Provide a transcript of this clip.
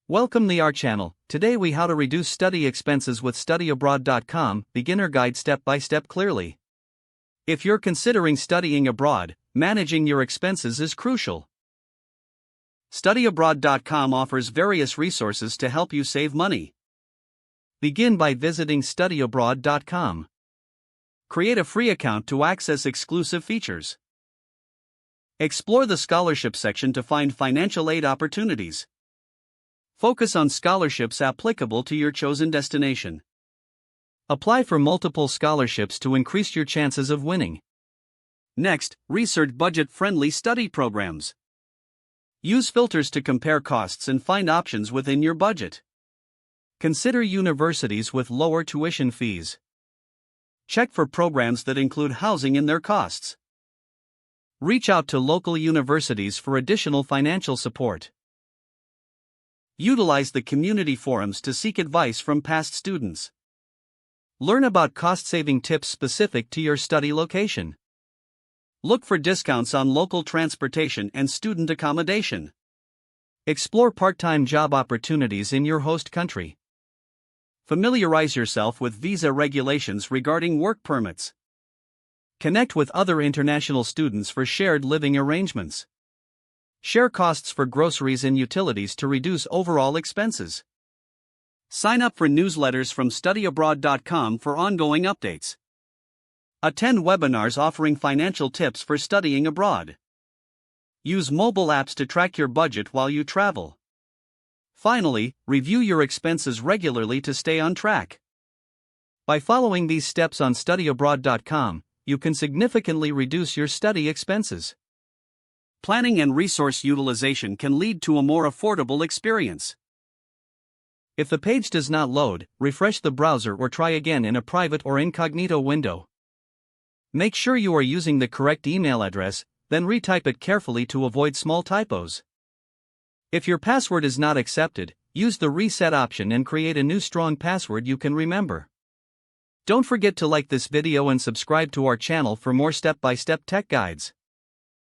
Welcome to our channel. Today we how to reduce study expenses with studyabroad.com, beginner guide step by step clearly. If you're considering studying abroad, managing your expenses is crucial. Studyabroad.com offers various resources to help you save money. Begin by visiting studyabroad.com. Create a free account to access exclusive features. Explore the scholarship section to find financial aid opportunities. Focus on scholarships applicable to your chosen destination. Apply for multiple scholarships to increase your chances of winning. Next, research budget-friendly study programs. Use filters to compare costs and find options within your budget. Consider universities with lower tuition fees. Check for programs that include housing in their costs. Reach out to local universities for additional financial support. Utilize the community forums to seek advice from past students. Learn about cost-saving tips specific to your study location. Look for discounts on local transportation and student accommodation. Explore part-time job opportunities in your host country. Familiarize yourself with visa regulations regarding work permits. Connect with other international students for shared living arrangements. Share costs for groceries and utilities to reduce overall expenses. Sign up for newsletters from studyabroad.com for ongoing updates. Attend webinars offering financial tips for studying abroad. Use mobile apps to track your budget while you travel. Finally, review your expenses regularly to stay on track. By following these steps on studyabroad.com, you can significantly reduce your study expenses. Planning and resource utilization can lead to a more affordable experience. If the page does not load, refresh the browser or try again in a private or incognito window. Make sure you are using the correct email address, then retype it carefully to avoid small typos. If your password is not accepted, use the reset option and create a new strong password you can remember. Don't forget to like this video and subscribe to our channel for more step-by-step tech guides.